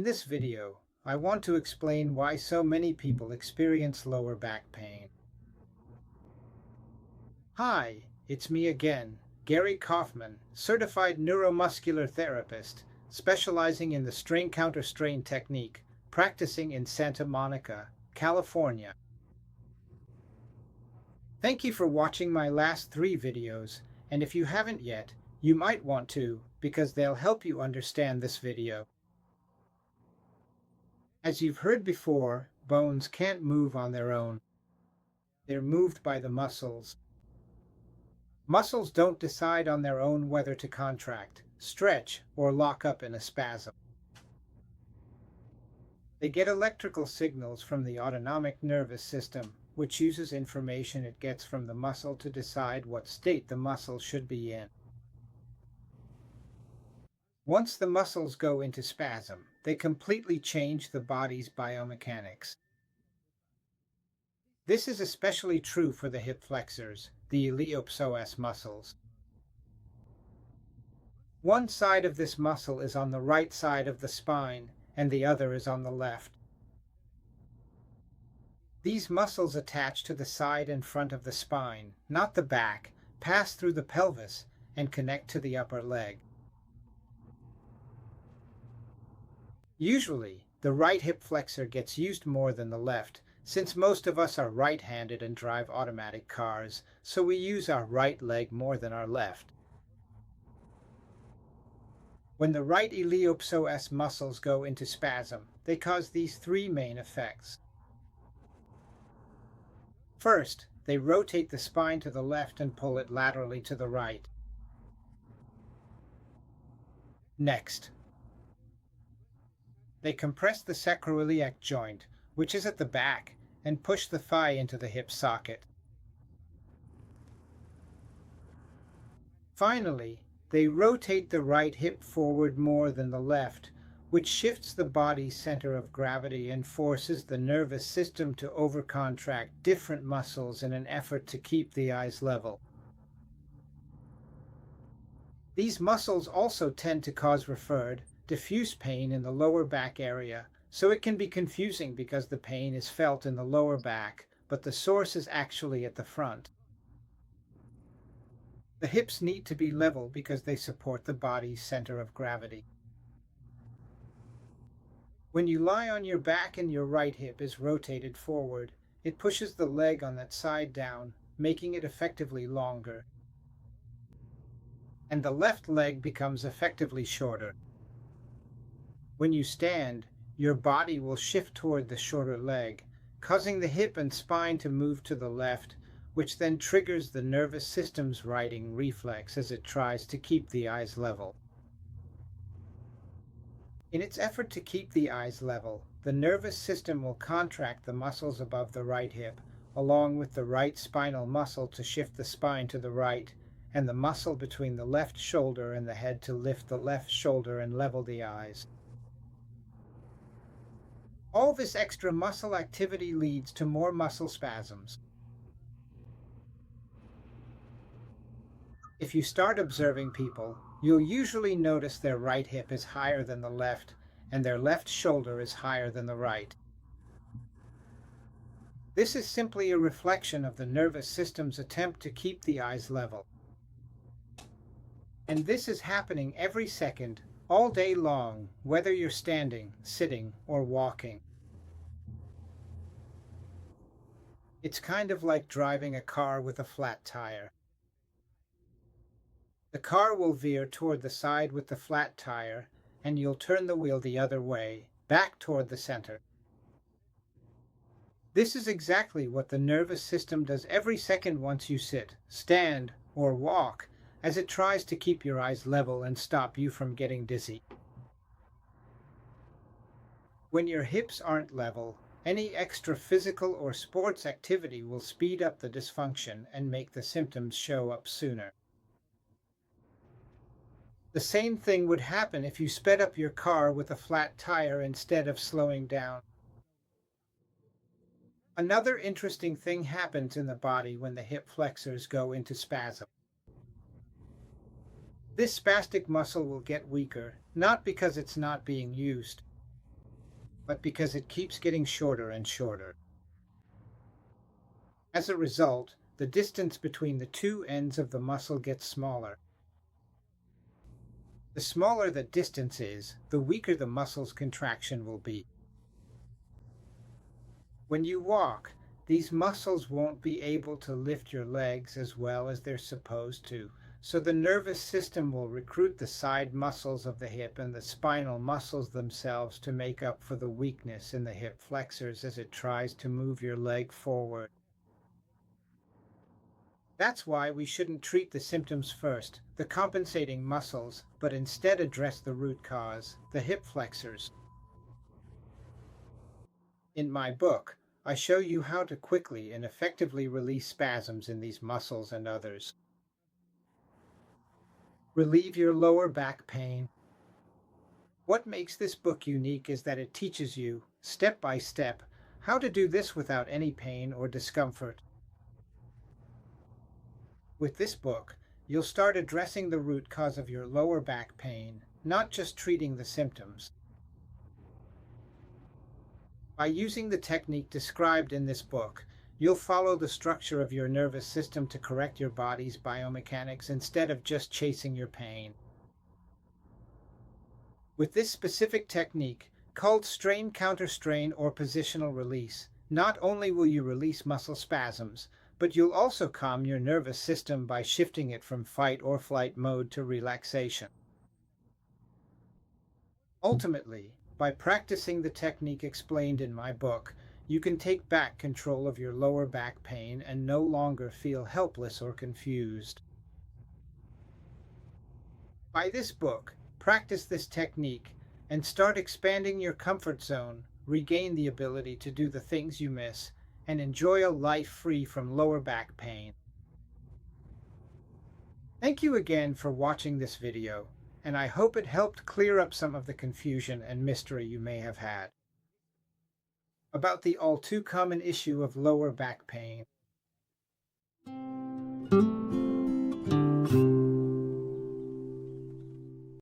In this video, I want to explain why so many people experience lower back pain. Hi, it's me again, Gary Kaufman, certified neuromuscular therapist, specializing in the strain counter-strain technique, practicing in Santa Monica, California. Thank you for watching my last 3 videos, and if you haven't yet, you might want to, because they'll help you understand this video. As you've heard before, bones can't move on their own. They're moved by the muscles. Muscles don't decide on their own whether to contract, stretch, or lock up in a spasm. They get electrical signals from the autonomic nervous system, which uses information it gets from the muscle to decide what state the muscle should be in. Once the muscles go into spasm, they completely change the body's biomechanics. This is especially true for the hip flexors, the iliopsoas muscles. One side of this muscle is on the right side of the spine, and the other is on the left. These muscles attach to the side and front of the spine, not the back, pass through the pelvis, and connect to the upper leg. Usually, the right hip flexor gets used more than the left, since most of us are right-handed and drive automatic cars, so we use our right leg more than our left. When the right iliopsoas muscles go into spasm, they cause these 3 main effects. First, they rotate the spine to the left and pull it laterally to the right. Next, they compress the sacroiliac joint, which is at the back, and push the thigh into the hip socket. Finally, they rotate the right hip forward more than the left, which shifts the body's center of gravity and forces the nervous system to overcontract different muscles in an effort to keep the eyes level. These muscles also tend to cause referred, diffuse pain in the lower back area, so it can be confusing because the pain is felt in the lower back, but the source is actually at the front. The hips need to be level because they support the body's center of gravity. When you lie on your back and your right hip is rotated forward, it pushes the leg on that side down, making it effectively longer. And the left leg becomes effectively shorter. When you stand, your body will shift toward the shorter leg, causing the hip and spine to move to the left, which then triggers the nervous system's righting reflex as it tries to keep the eyes level. In its effort to keep the eyes level, the nervous system will contract the muscles above the right hip, along with the right spinal muscle to shift the spine to the right, and the muscle between the left shoulder and the head to lift the left shoulder and level the eyes. All this extra muscle activity leads to more muscle spasms. If you start observing people, you'll usually notice their right hip is higher than the left, and their left shoulder is higher than the right. This is simply a reflection of the nervous system's attempt to keep the eyes level. And this is happening every second, all day long, whether you're standing, sitting, or walking. It's kind of like driving a car with a flat tire. The car will veer toward the side with the flat tire, and you'll turn the wheel the other way, back toward the center. This is exactly what the nervous system does every second once you sit, stand, or walk, as it tries to keep your eyes level and stop you from getting dizzy. When your hips aren't level, any extra physical or sports activity will speed up the dysfunction and make the symptoms show up sooner. The same thing would happen if you sped up your car with a flat tire instead of slowing down. Another interesting thing happens in the body when the hip flexors go into spasm. This spastic muscle will get weaker, not because it's not being used, but because it keeps getting shorter and shorter. As a result, the distance between the two ends of the muscle gets smaller. The smaller the distance is, the weaker the muscle's contraction will be. When you walk, these muscles won't be able to lift your legs as well as they're supposed to, so the nervous system will recruit the side muscles of the hip and the spinal muscles themselves to make up for the weakness in the hip flexors as it tries to move your leg forward. That's why we shouldn't treat the symptoms first, the compensating muscles, but instead address the root cause, the hip flexors. In my book, I show you how to quickly and effectively release spasms in these muscles and others. Relieve your lower back pain. What makes this book unique is that it teaches you, step by step, how to do this without any pain or discomfort. With this book, you'll start addressing the root cause of your lower back pain, not just treating the symptoms. By using the technique described in this book, you'll follow the structure of your nervous system to correct your body's biomechanics instead of just chasing your pain. With this specific technique, called strain counter-strain or positional release, not only will you release muscle spasms, but you'll also calm your nervous system by shifting it from fight or flight mode to relaxation. Ultimately, by practicing the technique explained in my book, you can take back control of your lower back pain and no longer feel helpless or confused. By this book, practice this technique and start expanding your comfort zone, regain the ability to do the things you miss, and enjoy a life free from lower back pain. Thank you again for watching this video, and I hope it helped clear up some of the confusion and mystery you may have had about the all too common issue of lower back pain.